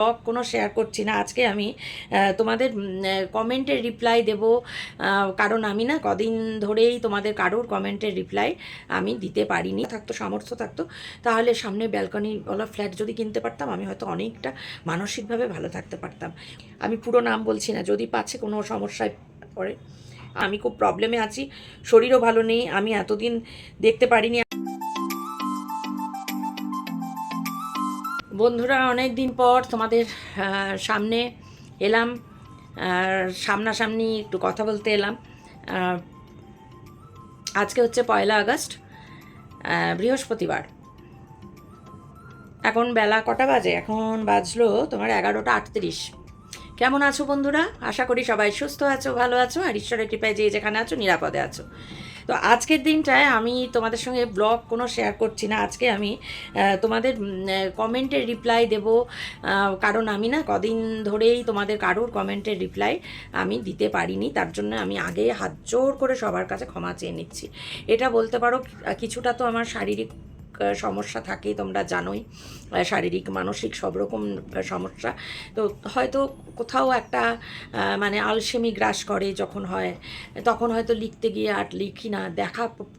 Blog কোনো share করছি না আজকে আমি তোমাদের কমেন্টের রিপ্লাই দেব। কারণ আমি না কদিন ধরেই তোমাদের কারোর কমেন্টের রিপ্লাই আমি দিতে পারিনি। থাকতো সামর্থ্য থাকতো তাহলে সামনে ব্যালকনিওয়ালা ফ্ল্যাট যদি কিনতে পারতাম আমি হয়তো অনেকটা মানসিকভাবে ভালো থাকতে পারতাম। আমি পুরো নাম বলছি না, যদি পাচ্ছে কোনো সমস্যায় পড়ে। আমি খুব প্রবলেমে আছি, শরীরও ভালো নেই, আমি এতদিন দেখতে পারিনি। বন্ধুরা, অনেক দিন পর তোমাদের সামনে এলাম, সামনাসামনি একটু কথা বলতে এলাম। আজকে হচ্ছে 1 আগস্ট, বৃহস্পতিবার। এখন বেলা কটা বাজে? এখন বাজলো তোমার 11টা 38। কেমন আছো বন্ধুরা? আশা করি সবাই সুস্থ আছো, ভালো আছো, আর ঈশ্বরের কৃপায় যে যেখানে আছো নিরাপদে আছো। তো আজকের দিনটায় আমি তোমাদের সঙ্গে ব্লগ কোনো শেয়ার করছি না আজকে আমি তোমাদের কমেন্টের রিপ্লাই দেব। কারণ আমি না কদিন ধরেই তোমাদের কারোর কমেন্টের রিপ্লাই আমি দিতে পারিনি, তার জন্য আমি আগে হাত জোর করে সবার কাছে ক্ষমা চেয়ে নিচ্ছি। এটা বলতে পারো কিছুটা তো আমার শারীরিক সমস্যা থাকেই, তোমরা জানোই, শারীরিক মানসিক সব রকম সমস্যা। তো হয়তো কোথাও একটা মানে আলসেমি গ্রাস করে যখন হয়, তখন হয়তো লিখতে গিয়ে আর লিখি না।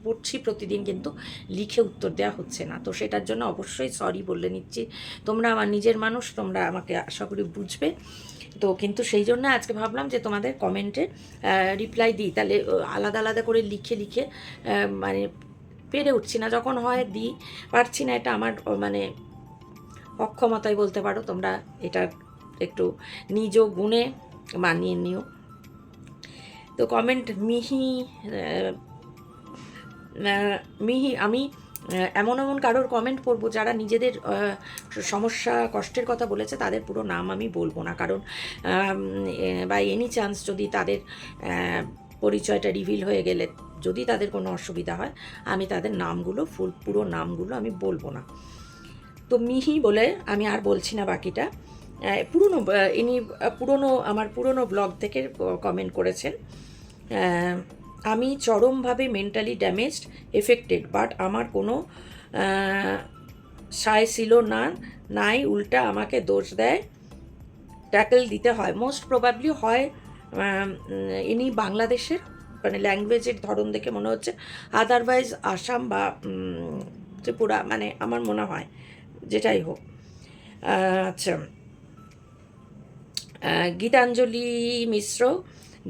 পড়ছি প্রতিদিন, কিন্তু লিখে উত্তর দেওয়া হচ্ছে না। তো সেটার জন্য অবশ্যই সরি বলে নিচ্ছি। তোমরা আমার নিজের মানুষ, তোমরা আমাকে আশা করি বুঝবে। তো কিন্তু সেই জন্য আজকে ভাবলাম যে তোমাদের কমেন্টে রিপ্লাই দিই, তাহলে আলাদা আলাদা করে লিখে লিখে মানে পেরে উঠছি না, যখন হয় দিই, পারছি না। এটা আমার মানে অক্ষমতাই বলতে পারো। তোমরা এটা একটু নিজ গুণে মানিয়ে নিও। তো কমেন্ট মিহি আমি এমন এমন কারোর কমেন্ট পড়বো যারা নিজেদের সমস্যা কষ্টের কথা বলেছে, তাদের পুরো নাম আমি বলবো না। কারণ বাই এনি চান্স যদি তাদের পরিচয়টা রিভিল হয়ে গেলে, যদি তাদের কোনো অসুবিধা হয়, আমি তাদের নামগুলো পুরো নামগুলো আমি বলবো না। তো মিহি বলে আমি আর বলছি না বাকিটা। ইনি আমার পুরনো ব্লগ থেকে কমেন্ট করেছেন। আমি চরমভাবে মেন্টালি ড্যামেজড, এফেক্টেড, বাট আমার কোনো সায় ছিল না, নাই, উল্টা আমাকে দোষ দেয়, ট্যাকেল দিতে হয়। মোস্ট প্রবাবলি হয় ইনি বাংলাদেশের, মানে ল্যাঙ্গুয়েজের ধরন দেখে মনে হচ্ছে, আদারওয়াইজ আসাম বা ত্রিপুরা, মানে আমার মনে হয়, যেটাই হোক। আচ্ছা, গীতাঞ্জলি মিশ্র।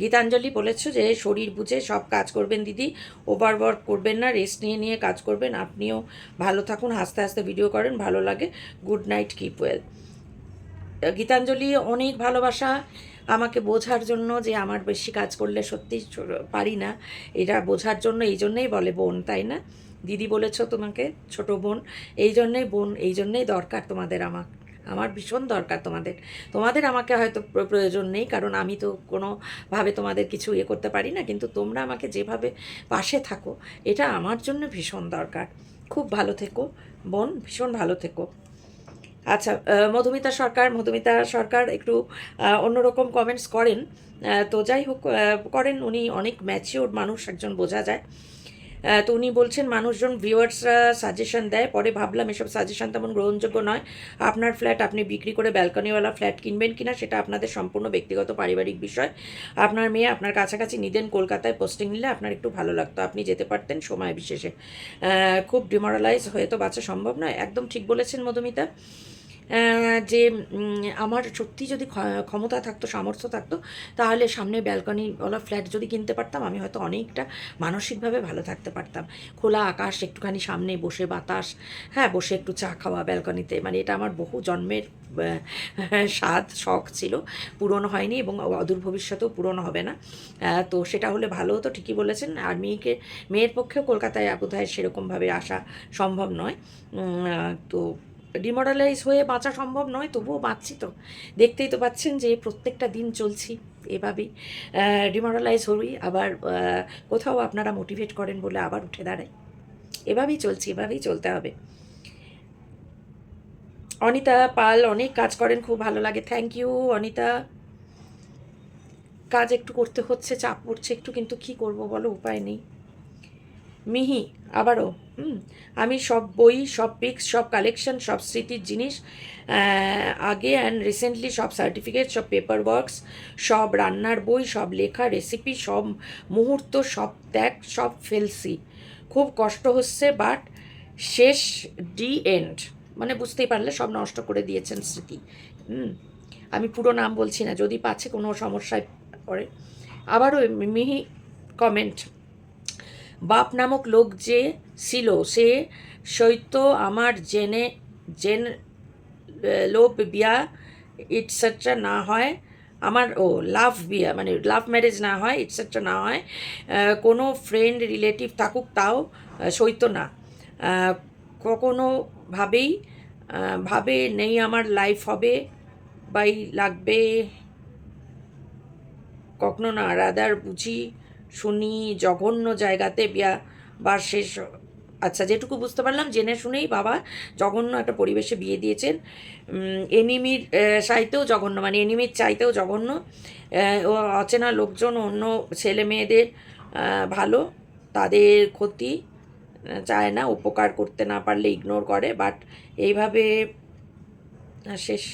গীতাঞ্জলি বলেছ যে শরীর বুঝে সব কাজ করবেন দিদি, ওভারওয়ার্ক করবেন না, রেস্ট নিয়ে নিয়ে কাজ করবেন। আপনিও ভালো থাকুন, হাসতে হাসতে ভিডিও করেন, ভালো লাগে। Good night, keep well. Gitanjali, অনেক ভালোবাসা আমাকে বোঝার জন্য, যে আমার বেশি কাজ করলে সত্যি পারি না, এটা বোঝার জন্য। এই জন্যেই বলে বোন, তাই না? দিদি বলেছ তোমাকে, ছোট বোন। এই জন্যেই বোন, এই জন্যেই দরকার তোমাদের আমার ভীষণ দরকার তোমাদের। তোমাদের আমাকে হয়তো প্রয়োজন নেই, কারণ আমি তো কোনোভাবে তোমাদের কিছু ইয়ে করতে পারি না, কিন্তু তোমরা আমাকে যেভাবে পাশে থাকো, এটা আমার জন্য ভীষণ দরকার। খুব ভালো থেকো বোন, ভীষণ ভালো থেকো। আচ্ছা, মধুমিতা সরকার একটু অন্যরকম কমেন্টস করেন। তো যাই হোক, করেন, উনি অনেক ম্যাচিওর মানুষ একজন, বোঝা যায়। তো উনি বলছেন, মানুষজন ভিউয়ার্সরা সাজেশন দেয়, পরে ভাবলাম এসব সাজেশন তেমন গ্রহণযোগ্য নয়। আপনার ফ্ল্যাট আপনি বিক্রি করে ব্যালকনিওয়ালা ফ্ল্যাট কিনবেন কিনা সেটা আপনাদের সম্পূর্ণ ব্যক্তিগত পারিবারিক বিষয়। আপনার মেয়ে আপনার কাছাকাছি নিদেন, কলকাতায় পোস্টিং নিলে আপনার একটু ভালো লাগতো, আপনি যেতে পারতেন সময় বিশেষে। খুব ডিমোরালাইজ হয়ে তো বাঁচা সম্ভব নয়। একদম ঠিক বলেছেন মধুমিতা, যে আমার সত্যি যদি ক্ষমতা থাকতো, সামর্থ্য থাকতো, তাহলে সামনে ব্যালকনিওয়ালা ফ্ল্যাট যদি কিনতে পারতাম আমি হয়তো অনেকটা মানসিকভাবে ভালো থাকতে পারতাম। খোলা আকাশ, একটুখানি সামনে বসে বাতাস, হ্যাঁ, বসে একটু চা খাওয়া ব্যালকনিতে, মানে এটা আমার বহু জন্মের স্বাদ, শখ ছিল, পূরণ হয়নি এবং অদূর ভবিষ্যতেও পূরণ হবে না। তো সেটা হলে ভালো হতো, ঠিকই বলেছেন। আর মেয়ের পক্ষেও কলকাতায় বোধহয় সেরকমভাবে আসা সম্ভব নয়। তো ডিমোরালাইজ হয়ে বাঁচা সম্ভব নয়, তবুও বাঁচছি তো। দেখতেই তো পাচ্ছেন যে প্রত্যেকটা দিন চলছি এভাবেই, ডিমোরালাইজ হই, আবার কোথাও আপনারা মোটিভেট করেন বলে আবার উঠে দাঁড়াই। এভাবেই চলছি, এভাবেই চলতে হবে। অনিতা পাল অনেক কাজ করেন, খুব ভালো লাগে। Thank you Anita. কাজ একটু করতে হচ্ছে, চাপ পড়ছে একটু, কিন্তু কি করব বলো, উপায় নেই। মিহি আবারও আমি সব বই, সব পিক্স, সব কালেকশন, সব স্মৃতির জিনিস আগে অ্যান্ড রিসেন্টলি সব সার্টিফিকেট, সব পেপার ওয়ার্কস, সব রান্নার বই, সব লেখা রেসিপি, সব মুহূর্ত, সব ত্যাগ, সব ফেলসি। খুব কষ্ট হচ্ছে বাট শেষ ডি এন্ড, মানে বুঝতেই পারলে সব নষ্ট করে দিয়েছেন স্মৃতি। আমি পুরো নাম বলছি না, যদি পাচ্ছে কোনো সমস্যায় পড়ে। আবারও মিহি কমেন্ট, বাপ নামক লোক যে ছিল সে সৈত্য আমার জেন লোভ বিয়া ইটসেট্রা না হয়, আমার লাভ বিয়া মানে লাভ ম্যারেজ না হয়, ইটসেট্রা না হয়, কোনো ফ্রেন্ড রিলেটিভ থাকুক তাও সইতো না, কখনো ভাবেই ভাবে নেই আমার লাইফ হবে বাই লাগবে, কখনো না রাদার বুঝি শুনি জঘন্য জায়গাতে বিয়া বা শেষ। আচ্ছা, যেটুকু বুঝতে পারলাম জেনে শুনেই বাবা জঘন্য একটা পরিবেশে বিয়ে দিয়েছেন, এনিমির চাইতেও জঘন্য, মানে এনিমির চাইতেও জঘন্য। ও অচেনা লোকজন অন্য ছেলে মেয়েদের ভালো, তাদের ক্ষতি চায় না, উপকার করতে না পারলে ইগনোর করে, বাট এইভাবে শেষ।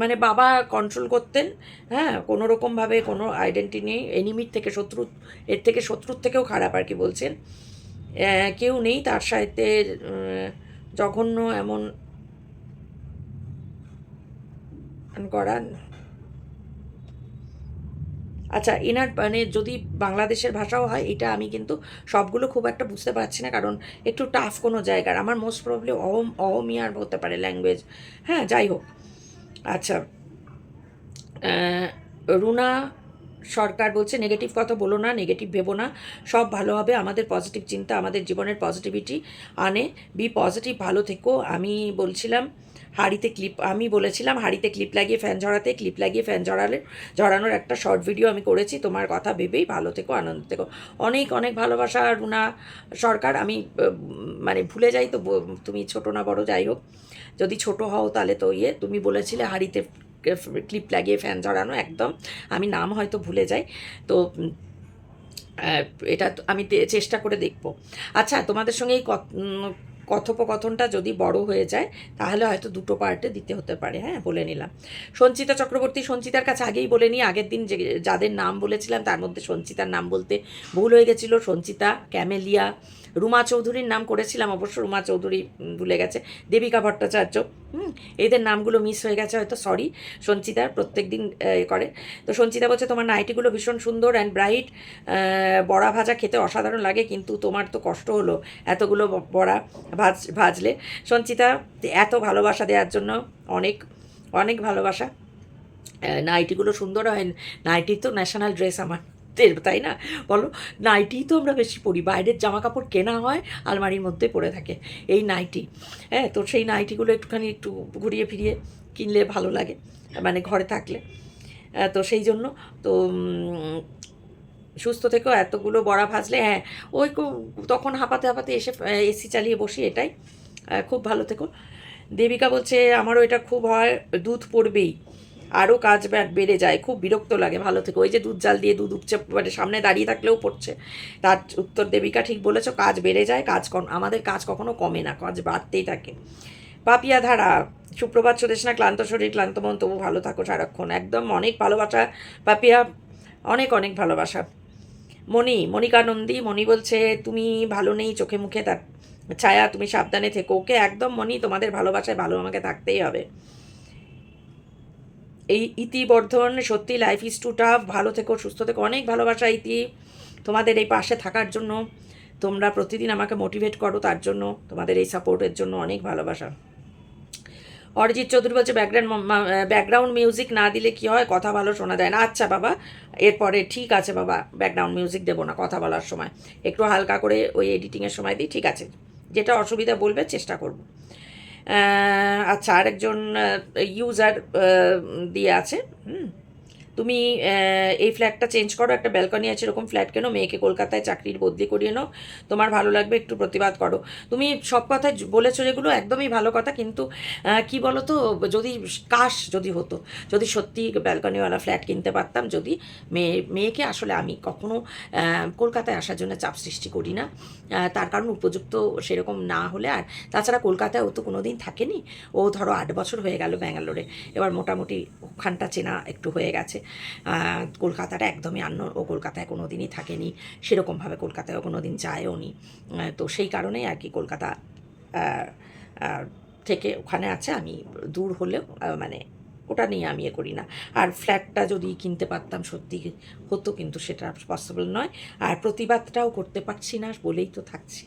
মানে বাবা কন্ট্রোল করতেন, হ্যাঁ, কোনো রকমভাবে কোনো আইডেন্টি নেই, এনিমির থেকে শত্রু, এর থেকে শত্রুর থেকেও খারাপ আর কি বলছেন, কেউ নেই তার সাথে জঘন্য এমন করা। আচ্ছা, এনার মানে যদি বাংলাদেশের ভাষাও হয়, এটা আমি কিন্তু সবগুলো খুব একটা বুঝতে পারছি না, কারণ একটু টাফ কোনো জায়গার, আমার মোস্ট প্রবলি অহমিয়ার হতে পারে ল্যাঙ্গুয়েজ, হ্যাঁ যাই হোক। আচ্ছা, রুনা সরকার বলছে নেগেটিভ কথা বলো না, নেগেটিভ ভেবো না, সব ভালো হবে, আমাদের পজিটিভ চিন্তা আমাদের জীবনের পজিটিভিটি আনে, বি পজিটিভ, ভালো থেকো। আমি বলেছিলাম হাঁড়িতে ক্লিপ লাগিয়ে ফ্যান ঝরাতে, ক্লিপ লাগিয়ে ফ্যান ঝরানোর একটা শর্ট ভিডিও আমি করেছি, তোমার কথা ভেবেই ভালো থেকো, আনন্দ থেকো। অনেক অনেক ভালোবাসা রুনা সরকার। আমি মানে ভুলে যাই তো, তুমি ছোট না বড় যাই হোক, যদি ছোট হও তাহলে তো তুমি বলেছিলে হাঁড়িতে ক্লিপ লাগিয়ে ফ্যান ঝরানো, একদম আমি নাম হয়তো ভুলে যাই, তো এটা আমি চেষ্টা করে দেখব। আচ্ছা, তোমাদের সঙ্গে এই কথোপকথনটা যদি বড় হয়ে যায় তাহলে হয়তো দুটো পার্টে দিতে হতে পারে, হ্যাঁ বলে নিলাম। সঞ্চিতা চক্রবর্তী, সঞ্চিতার কাছে আগেই বলে নিই, আগের দিন যাদের নাম বলেছিলাম তার মধ্যে সঞ্চিতার নাম বলতে ভুল হয়ে গেছিলো। সঞ্চিতা, ক্যামেলিয়া, রুমা চৌধুরীর নাম করেছিলাম, অবশ্য রুমা চৌধুরী ভুলে গেছে, দেবিকা ভট্টাচার্য, এদের নামগুলো মিস হয়ে গেছে হয়তো, সরি। সঞ্চিতার প্রত্যেক দিন করে। তো সঞ্চিতা বলছে তোমার নাইটিগুলো ভীষণ সুন্দর অ্যান্ড ব্রাইট, বড়া ভাজা খেতে অসাধারণ লাগে, কিন্তু তোমার তো কষ্ট হলো এতগুলো বড়া ভাজলে। সঞ্চিতা, এত ভালোবাসা দেওয়ার জন্য অনেক অনেক ভালোবাসা। নাইটিগুলো সুন্দর হয়, নাইটি তো ন্যাশনাল ড্রেস আমার, তাই না বলো? নাইটি তো আমরা বেশি পরি, বাইরের জামা কাপড় কেনা হয় আলমারির মধ্যে পড়ে থাকে, এই নাইটি, হ্যাঁ, তো সেই নাইটিগুলো একটুখানি একটু ঘুরিয়ে ফিরিয়ে কিনলে ভালো লাগে, মানে ঘরে থাকলে, তো সেই জন্য তো সুস্থ থেকেও, এতগুলো বড়া ভাজলে, হ্যাঁ ওই তখন হাঁপাতে হাঁপাতে এসে এসি চালিয়ে বসি, এটাই, খুব ভালো থেকো। দেবিকা বলছে আমারও এটা খুব হয়, দুধ পড়বেই, আরও কাজ বেড়ে যায়, খুব বিরক্ত লাগে, ভালো থেকো। ওই যে দুধ জাল দিয়ে দুধ উপচে মানে সামনে দাঁড়িয়ে থাকলেও পড়ছে, তার উত্তর দেবিকা ঠিক বলেছো, কাজ বেড়ে যায়, আমাদের কাজ কখনো কমে না, কাজ বাড়তেই থাকে। পাপিয়া ধারা, সুপ্রভাত সুদেশনা, ক্লান্ত শরীর ক্লান্ত মন তবু ভালো থাকো সারাক্ষণ, একদম অনেক ভালোবাসা পাপিয়া, অনেক অনেক ভালোবাসা। মনিকা নন্দী, মণি বলছে তুমি ভালো নেই চোখে মুখে, তার ছায়া তুমি সাবধানে থেকো, ওকে একদম মণি, তোমাদের ভালোবাসায় ভালো আমাকে থাকতেই হবে। এই ইতিবর্ধন, সত্যি লাইফ ইজ টু টাফ, ভালো থেকো সুস্থ থেকো, অনেক ভালোবাসা ইতি, তোমাদের এই পাশে থাকার জন্য, তোমরা প্রতিদিন আমাকে মোটিভেট করো, তার জন্য, তোমাদের এই সাপোর্টের জন্য অনেক ভালোবাসা। অরিজিৎ চৌধুরী বলছে ব্যাকগ্রাউন্ড মিউজিক না দিলে কি হয়, কথা ভালো শোনা যায় না। আচ্ছা বাবা, এরপরে ঠিক আছে বাবা, ব্যাকগ্রাউন্ড মিউজিক দেবো না কথা বলার সময়, একটু হালকা করে ওই এডিটিংয়ের সময় দিই, ঠিক আছে, যেটা অসুবিধা বলবে চেষ্টা করব। আচ্ছা, আরেকজন ইউজার দিয়ে আছে, তুমি এই ফ্ল্যাটটা চেঞ্জ করো, একটা ব্যালকনি আছে এরকম ফ্ল্যাট কেনো, মেয়েকে কলকাতায় চাকরির বদলি করিয়ে নাও, তোমার ভালো লাগবে, একটু প্রতিবাদ করো। তুমি সব কথায় বলেছো যেগুলো একদমই ভালো কথা, কিন্তু কি বলো তো, যদি যদি হতো, যদি সত্যি ব্যালকনিওয়ালা ফ্ল্যাট কিনতে পারতাম, যদি মেয়েকে আসলে আমি কখনো কলকাতায় আসার জন্য চাপ সৃষ্টি করি না, তার কারণ উপযুক্ত সেরকম না হলে। আর তাছাড়া কলকাতায় ও তো কোনো দিন থাকেনি, ও ধরো 8 বছর হয়ে গেল ব্যাঙ্গালোরে, এবার মোটামুটি ওখানটা চেনা একটু হয়ে গেছে। কলকাতাটা একদমই ও কলকাতায় কোনো দিনই থাকেনি, সেরকমভাবে কলকাতায়ও কোনো দিন যায়ও নি। তো সেই কারণেই আর কি কলকাতা থেকে ওখানে আছে, আমি দূর হলেও মানে ওটা নিয়ে আমি করি না। আর ফ্ল্যাটটা যদি কিনতে পারতাম সত্যি হতো, কিন্তু সেটা পসিবল নয়, আর প্রতিবাদটাও করতে পারছি না বলেই তো থাকছি।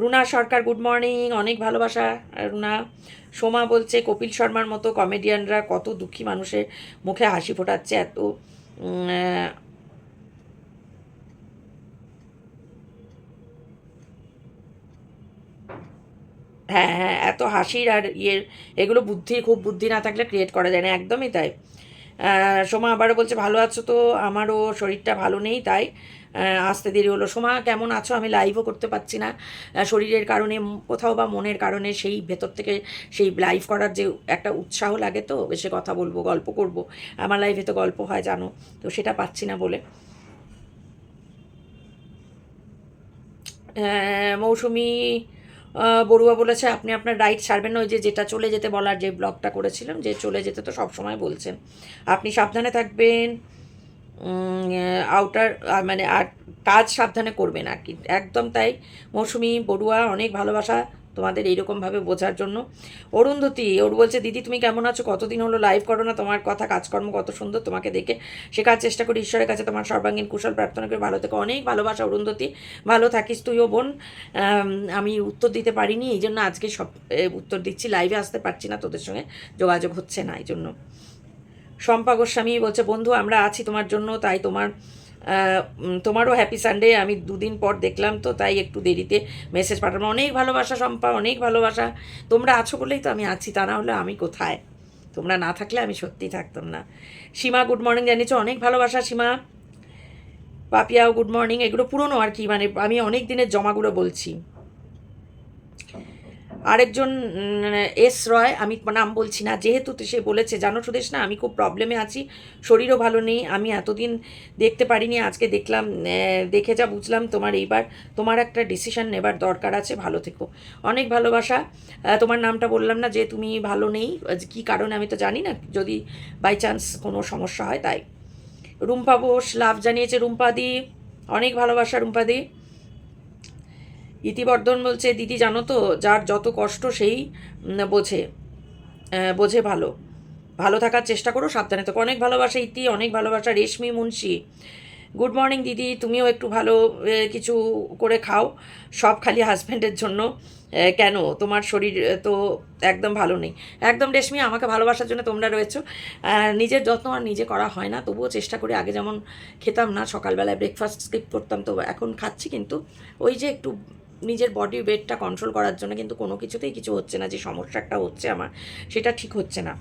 রুনা সরকার গুড মর্নিং, অনেক ভালোবাসা রুনা। সোমা বলছে কপিল শর্মার মতো কমেডিয়ানরা কত দুঃখী মানুষের মুখে হাসি ফোটাচ্ছে, এত হ্যাঁ হ্যাঁ, এত হাসির আর এগুলো খুব বুদ্ধি না থাকলে ক্রিয়েট করা যায় না, একদমই তাই। সোমা আবারও বলছে ভালো আছো তো, আমারও শরীরটা ভালো নেই, তাই আসতে দেরি হলো। সোমা কেমন আছো? আমি লাইভও করতে পারছি না শরীরের কারণে, কোথাও বা মনের কারণে, সেই ভেতর থেকে সেই লাইভ করার যে একটা উৎসাহ লাগে, তো বেশি কথা বলবো, গল্প করব, আমার লাইভে তো গল্প হয় জানো, তো সেটা পাচ্ছি না বলে। মৌসুমি বড়ুয়া বলেছে আপনি আপনার রাইট ছাড়বেন না, ওই যেটা চলে যেতে বলার যে ব্লগটা করেছিলাম, যে চলে যেতে তো সবসময় বলছেন, আপনি সাবধানে থাকবেন, আউটার মানে আর কাজ সাবধানে করবেন আর কি, একদম তাই। মৌসুমি বড়ুয়া অনেক ভালোবাসা তোমাদের এইরকমভাবে বোঝার জন্য। অরুন্ধতী ওর বলছে দিদি তুমি কেমন আছো, কতদিন হলো লাইভ করো না, তোমার কথা কাজকর্ম কত সুন্দর, তোমাকে দেখে শেখার চেষ্টা করি, ঈশ্বরের কাছে তোমার সর্বাঙ্গীন কুশল প্রার্থনা করে ভালো থেকো। অনেক ভালোবাসা অরুন্ধতী, ভালো থাকিস তুইও বোন। আমি উত্তর দিতে পারিনি, এই জন্য আজকে সব উত্তর দিচ্ছি, লাইভে আসতে পারছি না, তোদের সঙ্গে যোগাযোগ হচ্ছে না এই জন্য। শম্পা গোস্বামী বলছে বন্ধু আমরা আছি তোমার জন্য, তাই তোমারও হ্যাপি সানডে, আমি 2 দিন পর দেখলাম তো তাই একটু দেরিতে মেসেজ পাঠালাম। অনেক ভালোবাসা শম্পা, অনেক ভালোবাসা, তোমরা আছো বলেই তো আমি আছি, তা না হলে আমি কোথায়, তোমরা না থাকলে আমি সত্যিই থাকতাম না। সীমা গুড মর্নিং জানিয়েছো, অনেক ভালোবাসা সীমা। পাপিয়াও গুড মর্নিং, এগুলো পুরনো আর কি, মানে আমি অনেক দিনের জমাগুলো বলছি। আরেকজন এস রয়, আমি নাম বলছি না, যেহেতু সে বলেছে জানো সুদেশ না আমি খুব প্রবলেমে আছি, শরীরও ভালো নেই, আমি এতদিন দেখতে পারিনি, আজকে দেখলাম, দেখে যা বুঝলাম তোমার এইবার তোমার একটা ডিসিশন নেবার দরকার আছে, ভালো থেকো। অনেক ভালোবাসা। তোমার নামটা বললাম না, যে তুমি ভালো নেই কী কারণে আমি তো জানি না, যদি বাই চান্স কোনো সমস্যা হয় তাই। রুম্পা বোস লাভ জানিয়েছে রুম্পাদি, অনেক ভালোবাসা রুম্পাদি। ইতিবর্ধন বলছে দিদি জানো তো যার যত কষ্ট সেই বোঝে, বোঝে ভালো, ভালো থাকার চেষ্টা করো, সাবধানে থাকো। অনেক ভালোবাসা ইতি, অনেক ভালোবাসা। রেশমি মুন্সি গুড মর্নিং দিদি, তুমিও একটু ভালো কিছু করে খাও, সব খালি হাজব্যান্ডের জন্য কেন, তোমার শরীর তো একদম ভালো নেই। একদম রেশমি, আমাকে ভালোবাসার জন্য তোমরা রয়েছো, নিজের যত্ন আর নিজে করা হয় না, তবুও চেষ্টা করি, আগে যেমন খেতাম না, সকালবেলায় ব্রেকফাস্ট স্কিপ করতাম, তো এখন খাচ্ছি, কিন্তু ওই যে একটু নিজের বডি ওয়েটটা কন্ট্রোল করার জন্য, কিন্তু কোনো কিছুতেই কিছু হচ্ছে না, যে সমস্যাটা হচ্ছে আমার সেটা ঠিক হচ্ছে না।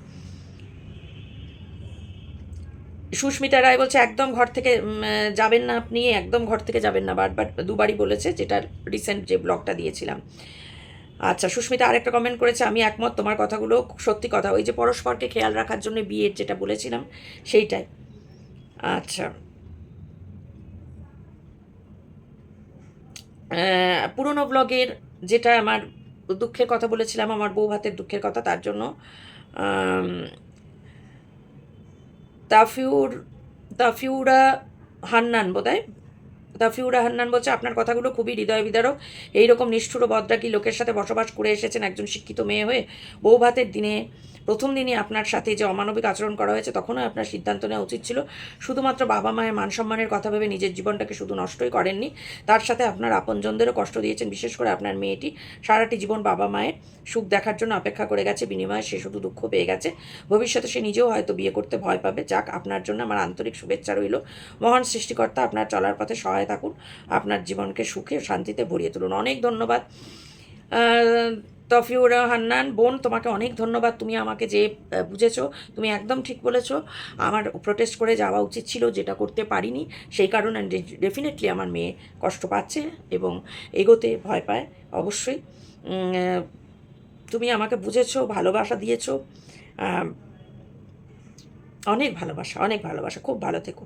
সুস্মিতা রায় বলছে একদম ঘর থেকে যাবেন না আপনি, একদম ঘর থেকে যাবেন না, বারবার দুবারই বলেছে, যেটা রিসেন্ট যে ব্লগটা দিয়েছিলাম। আচ্ছা, সুস্মিতা আরেকটা কমেন্ট করেছে আমি একমত, তোমার কথাগুলো সত্যি কথা, ওই যে পরস্পরকে খেয়াল রাখার জন্য বিয়ের যেটা বলেছিলাম সেইটাই। আচ্ছা, পুরনো ব্লগের যেটা আমার দুঃখের কথা বলেছিলাম, আমার বউ ভাতের দুঃখের কথা, তার জন্য তাফিউর তাফিউরা হান্নান বোধহয়, তাফিউরা হান্নান বলছে আপনার কথাগুলো খুবই হৃদয় বিদারক, এইরকম নিষ্ঠুর ও বদরাগী লোকের সাথে বসবাস করে এসেছেন একজন শিক্ষিত মেয়ে হয়ে, বউ ভাতের দিনে প্রথম দিনই আপনার সাথে যে অমানবিক আচরণ করা হয়েছে, তখনও আপনার সিদ্ধান্ত নেওয়া উচিত ছিল, শুধুমাত্র বাবা মায়ের মান সম্মানের কথা ভেবে নিজের জীবনটাকে শুধু নষ্টই করেননি, তার সাথে আপনার আপনজনদেরও কষ্ট দিয়েছেন, বিশেষ করে আপনার মেয়েটি সারাটি জীবন বাবা মায়ের সুখ দেখার জন্য অপেক্ষা করে গেছে, বিনিময়ে সে শুধু দুঃখ পেয়ে গেছে, ভবিষ্যতে সে নিজেও হয়তো বিয়ে করতে ভয় পাবে, যাক আপনার জন্য আমার আন্তরিক শুভেচ্ছা রইল, মহান সৃষ্টিকর্তা আপনার চলার পথে সহায় থাকুন, আপনার জীবনকে সুখে শান্তিতে ভরিয়ে তুলুন। অনেক ধন্যবাদ। তফিউর হান্নান বোন, তোমাকে অনেক ধন্যবাদ। তুমি আমাকে যে বুঝেছো, তুমি একদম ঠিক বলেছো। আমার প্রোটেস্ট করে যাওয়া উচিত ছিল, যেটা করতে পারিনি। সেই কারণে ডেফিনেটলি আমার মেয়ে কষ্ট পাচ্ছে এবং এগোতে ভয় পায় অবশ্যই। তুমি আমাকে বুঝেছো, ভালোবাসা দিয়েছো, অনেক ভালোবাসা, অনেক ভালোবাসা। খুব ভালো থেকো।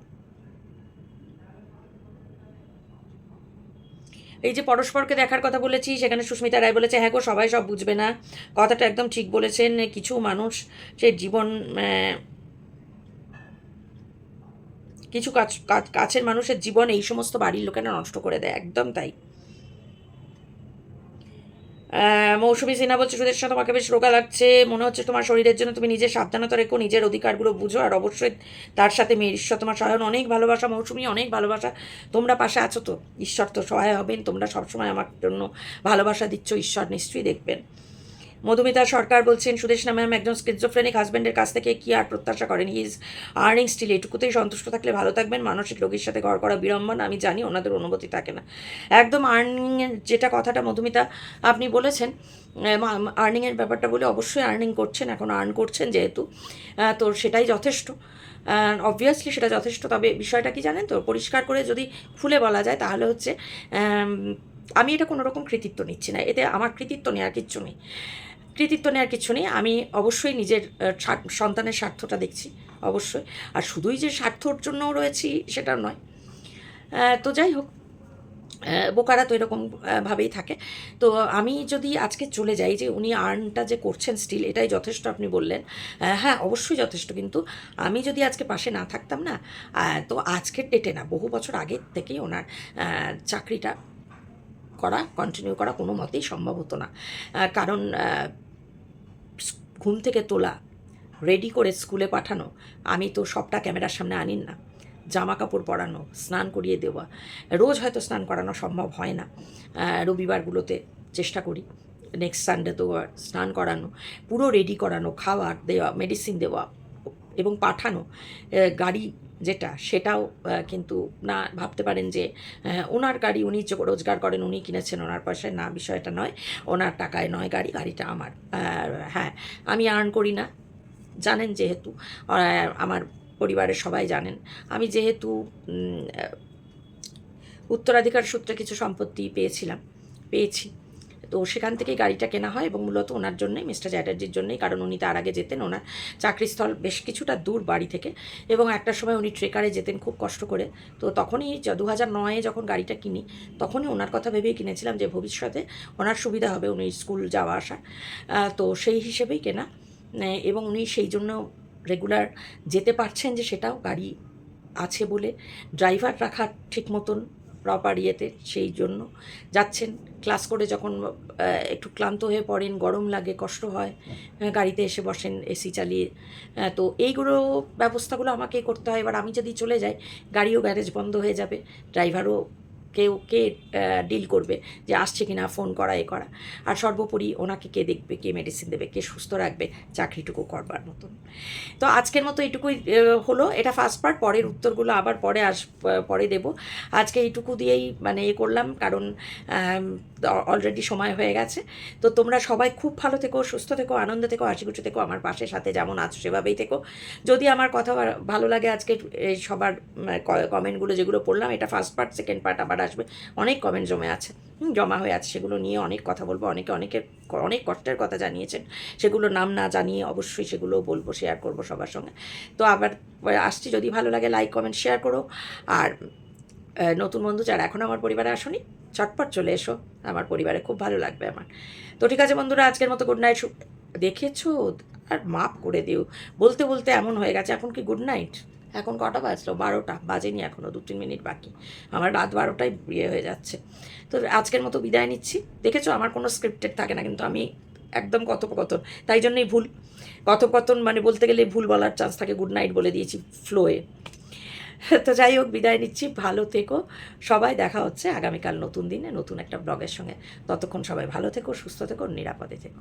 এই যে পরস্পরকে দেখার কথা বলেছি, সেখানে সুস্মিতা রায় বলেছে হ্যাঁ গো, সবাই সব বুঝবে না। কথাটা একদম ঠিক বলেছেন। কিছু মানুষ সে জীবন, কিছু কাছের মানুষের জীবন এই সমস্ত বাড়ির লোকেরা নষ্ট করে দেয়, একদম তাই। মৌসুমী সিনহা বলছে সুদেশনা, তোমাকে বেশ রোগা লাগছে, মনে হচ্ছে তোমার শরীরের জন্য তুমি নিজের সাবধানতা রেখো, নিজের অধিকারগুলো বুঝো, আর অবশ্যই তার সাথে মেয়ের ঈশ্বর তোমার সহায়ন। অনেক ভালোবাসা মৌসুমী, অনেক ভালোবাসা। তোমরা পাশে আছো তো, ঈশ্বর তো সহায় হবেন। তোমরা সবসময় আমার জন্য ভালোবাসা দিচ্ছ, ঈশ্বর নিশ্চয়ই দেখবেন। মধুমিতা সরকার বলছেন সুদেশনা ম্যাম একজন স্কিজোফ্রেনিক হাজব্যান্ডের কাছ থেকে কি আর প্রত্যাশা করেন? হি ইজ আর্নিং স্টিল, এটুকুতেই সন্তুষ্ট থাকলে ভালো থাকবেন। মানসিক রোগীর সাথে ঘর করা বিড়ম্বনা, আমি জানি ওনাদের অনুমতি থাকে না। একদম আর্নিংয়ের যেটা কথাটা মধুমিতা আপনি বলেছেন, আর্নিংয়ের ব্যাপারটা বলে, অবশ্যই আর্নিং করছেন, এখন আর্ন করছেন যেহেতু, তো সেটাই যথেষ্ট। অবভিয়াসলি সেটা যথেষ্ট। তবে বিষয়টা কি জানেন তো, পরিষ্কার করে যদি খুলে বলা যায় তাহলে হচ্ছে, আমি এটা কোনো রকম কৃতিত্ব নিচ্ছি না, এতে আমার কৃতিত্ব নেওয়ার কিচ্ছু নেই, কৃতিত্ব নেওয়ার কিছু নেই। আমি অবশ্যই নিজের সন্তানের স্বার্থটা দেখছি, অবশ্যই। আর শুধুই যে স্বার্থর জন্য রয়েছি সেটা নয়। তো যাই হোক, বোকারা তো এরকম ভাবেই থাকে। তো আমি যদি আজকে চলে যাই, যে উনি আর্নটা যে করছেন স্টিল, এটাই যথেষ্ট আপনি বললেন, হ্যাঁ অবশ্যই যথেষ্ট। কিন্তু আমি যদি আজকে পাশে না থাকতাম না, তো আজকের ডেটে না, বহু বছর আগের থেকেই ওনার চাকরিটা কন্টিনিউ করা কোনো মতেই সম্ভব হতো না। কারণ ঘুম থেকে তোলা, রেডি করে স্কুলে পাঠানো, আমি তো সবটা ক্যামেরার সামনে আনিন না। জামা কাপড় পরানো, স্নান করিয়ে দেওয়া, রোজ হয়তো স্নান করানো সম্ভব হয় না, রবিবারগুলোতে চেষ্টা করি, নেক্সট সানডে তো স্নান করানো, পুরো রেডি করানো, খাওয়ার দেওয়া, মেডিসিন দেওয়া এবং পাঠানো। গাড়ি যেটা, সেটাও কিন্তু না ভাবতে পারেন যে ওনার গাড়ি, উনি রোজগার করেন, উনি কিনেছেন ওনার পয়সায়, না, বিষয়টা নয়। ওনার টাকায় নয় গাড়ি, গাড়িটা আমার। হ্যাঁ, আমি আর্ন করি না, জানেন যেহেতু, আমার পরিবারের সবাই জানেন। আমি যেহেতু উত্তরাধিকার সূত্রে কিছু সম্পত্তি পেয়েছি, তো সেখান থেকেই গাড়িটা কেনা হয়, এবং মূলত ওনার জন্যই, মিস্টার চ্যাটার্জির জন্যই। কারণ উনি তার আগে যেতেন, ওনার চাকরিস্থল বেশ কিছুটা দূর বাড়ি থেকে, এবং একটা সময় উনি ট্রেকারে যেতেন খুব কষ্ট করে। তো তখনই 2009-এ যখন গাড়িটা কিনি, তখনই ওনার কথা ভেবেই কিনেছিলাম, যে ভবিষ্যতে ওনার সুবিধা হবে, উনি স্কুল যাওয়া আসা, তো সেই হিসেবেই কেনা। এবং উনি সেই জন্য রেগুলার যেতে পারছেন, যে সেটাও গাড়ি আছে বলে, ড্রাইভার রাখা ঠিক মতন প্রপার ইয়েতে, সেই জন্য যাচ্ছেন। ক্লাস করে যখন একটু ক্লান্ত হয়ে পড়েন, গরম লাগে, কষ্ট হয়, গাড়িতে এসে বসেন এসি চালিয়ে। তো এইগুলো ব্যবস্থাগুলো আমাকেই করতে হয়। এবার আমি যদি চলে যাই, গাড়িও গ্যারেজ বন্ধ হয়ে যাবে, ড্রাইভারও কে ডিল করবে, যে আসছে কিনা, ফোন করা, এ করা। আর সর্বোপরি ওনাকে কে দেখবে, কে মেডিসিন দেবে, কে সুস্থ রাখবে, চাকরিটুকু করবার মতন। তো আজকের মতো এইটুকুই হলো, এটা ফার্স্ট পার্ট। পরের উত্তরগুলো আবার পরে দেব। আজকে এইটুকু দিয়েই মানে করলাম, কারণ অলরেডি সময় হয়ে গেছে। তো তোমরা সবাই খুব ভালো থেকো, সুস্থ থেকো, আনন্দে থেকো, হাসিখুশি থেকো, আমার পাশে সাথে যেমন আছো সেভাবেই থেকো। যদি আমার কথা ভালো লাগে, আজকে এই সবার কমেন্টগুলো যেগুলো পড়লাম, এটা ফার্স্ট পার্ট, সেকেন্ড পার্ট আবার আসবে। অনেক কমেন্ট জমা হয়ে আছে, সেগুলো নিয়ে অনেক কথা বলবো। অনেক কষ্টের কথা জানিয়েছেন, সেগুলো নাম না জানিয়ে অবশ্যই সেগুলো বলবো, শেয়ার করবো সবার সঙ্গে। তো আবার আসছি, যদি ভালো লাগে লাইক কমেন্ট শেয়ার করো। আর নতুন বন্ধু যারা এখনও আমার পরিবারে আসোনি, চটপট চলে এসো আমার পরিবারে, খুব ভালো লাগবে আমার। তো ঠিক আছে বন্ধুরা, আজকের মতো গুড নাইট। দেখেছো, আর মাপ করে দিও, বলতে বলতে এমন হয়ে গেছে। এখন কি গুড নাইট? এখন কটা বাজলো? 12টা বাজেনি, এখনও 2-3 মিনিট বাকি। আমার রাত 12টায় বিয়ে হয়ে যাচ্ছে। তো আজকের মতো বিদায় নিচ্ছি। দেখেছো, আমার কোনো স্ক্রিপ্টেড থাকে না, কিন্তু আমি একদম কথোপকথন, তাই জন্যই ভুল কথোপকথন, মানে বলতে গেলে ভুল বলার চান্স থাকে। গুড নাইট বলে দিয়েছি ফ্লোয়ে। তো যাই হোক, বিদায় নিচ্ছি, ভালো থেকো সবাই। দেখা হচ্ছে আগামীকাল নতুন দিনে নতুন একটা ব্লগের সঙ্গে। ততক্ষণ সবাই ভালো থেকো, সুস্থ থেকো, নিরাপদে থেকো।